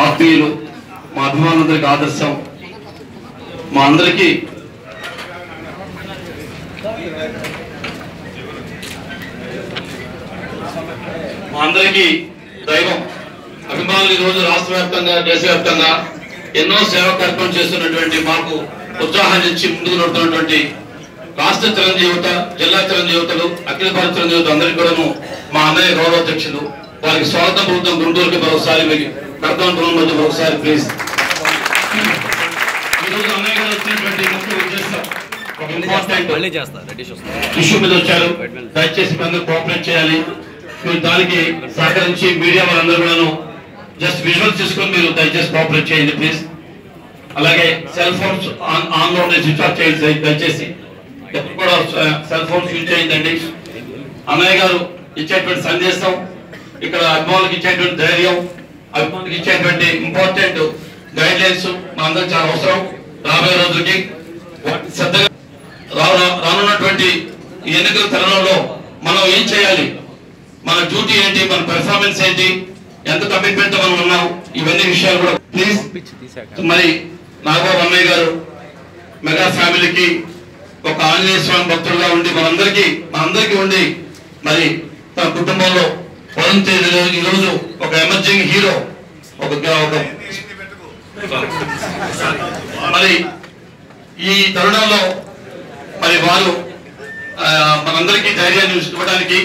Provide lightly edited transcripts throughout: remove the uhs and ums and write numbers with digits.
ఆత్మీయులు మా అభిమానులందరికీ ఆదర్శం మా అందరికీ దైవం అభిమానులు ఈ రోజు రాష్ట్ర వ్యాప్తంగా దేశవ్యాప్తంగా ఎన్నో సేవా కార్యక్రమం చేస్తున్నటువంటి మాకు ఉత్సాహాన్ని ఇచ్చి ముందుకు నడుతున్నటువంటి రాష్ట్ర చిరంజీవిత జిల్లా చిరంజీవితలు అఖిల భారత చిరంజీవిత అందరికీ కూడాను మా అన్నయ్య గౌరవాధ్యక్షులు వారికి స్వాగతం ప్రభుత్వం గుంటూరుకి మరొకసారి ఒకసారి ప్లీజ్. ఈరోజు అన్నయ్య గారు వచ్చినటువంటి ముఖ్య ఉద్దేశం ఒక ఇంపార్టెంట్ ఇష్యూ మీద వచ్చారు. దయచేసి అందరూ కోఆపరేట్ చేయాలి. మీరు దానికి సహకరించి మీడియా వాళ్ళందరూ కూడాను జస్ట్ విజువల్స్ తీసుకొని మీరు దయచేసి కోఆపరేట్ చేయండి ప్లీజ్. అలాగే సెల్ ఫోన్స్ ఆన్ లో స్విచ్ ఆఫ్ చేయండి దయచేసి. ఎప్పుడు కూడా సెల్ ఫోన్స్ యూజ్ చేయండి. అన్నయ్య గారు ఇచ్చేటువంటి సందేశం ఇక్కడ అభిమానులకు ఇచ్చేటువంటి ధైర్యం అభిమానులకు ఇచ్చేటువంటి ఇంపార్టెంట్ గైడ్ లైన్స్ మనందరికి చాలా అవసరం. రాబోయే రోజులకి శ్రద్ధగా రానున్నటువంటి ఎన్నికల తరుణంలో మనం ఏం చేయాలి, మన డ్యూటీ ఏంటి, మన పెర్ఫార్మెన్స్ ఏంటి, ఎంత కమిట్మెంట్ మనం ఉన్నాం, ఇవన్నీ విషయాలు కూడా ప్లీజ్. మరి నాగబాబు అన్నయ్య గారు మెగా ఫ్యామిలీకి ఒక ఆంజనేయ స్వామి భక్తులుగా ఉండి మనందరికీ ఉండి మరి తన కుటుంబంలో ఈరోజు ఒక ఎమర్జింగ్ హీరో మరి ఈ తరుణంలో మరి వారు మనందరికీ ధైర్యాన్ని ఇవ్వడానికి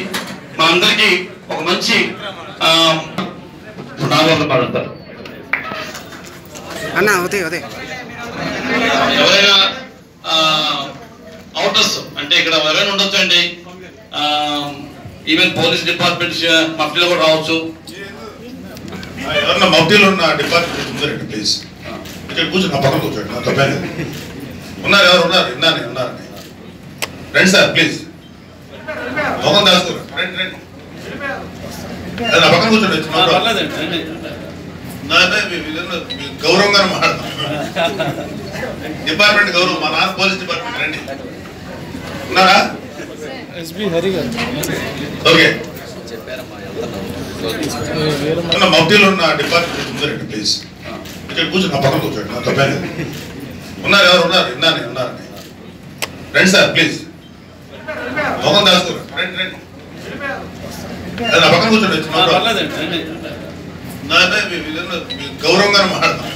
మనందరికీ ఒక మంచి పాడతారు. ఎవరైనా అవుటర్స్ అంటే ఇక్కడ ఎవరైనా ఉండొచ్చు అండి. ఈవెన్ పోలీస్ డిపార్ట్మెంట్ మఫ్టీలో కూడా రావచ్చు. ఎవరన్నా మఫ్టీలో ఉన్న డిపార్ట్మెంట్ ఉందండి ప్లీజ్. ఇక్కడ కూర్చొని పక్కన కూర్చోండి. తప్పేది ఉన్నారు, ఎవరు ఉన్నారు, ఉన్నారండి. రండి సార్ ప్లీజ్. మొహం దాసుకో రండి రండి. నా పక్కన కూర్చోండి. గౌరవంగానే మాట్లాడతాం. డిపార్ట్మెంట్ గౌరవం. మా నాన్న పోలీస్ డిపార్ట్మెంట్. రండి. ఉన్నారా? ఓకే. మఫ్టీలో ఉన్న డిపార్ట్మెంట్ ఉందండి ప్లీజ్. ఇక్కడ కూర్చొని పక్కన కూర్చోండి. తప్పేది ఉన్నారు, ఎవరు ఉన్నారండి. రండి సార్ ప్లీజ్. మొహం దాసుకో రండి రండి. నా పక్కన కూర్చోండి. గౌరవంగానే మాట్లాడతాం.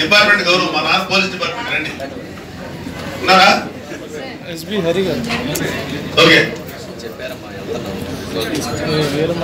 డిపార్ట్మెంట్ గౌరవం. మా నాన్న పోలీస్ డిపార్ట్మెంట్. రండి. ఉన్నారా? ఓకే.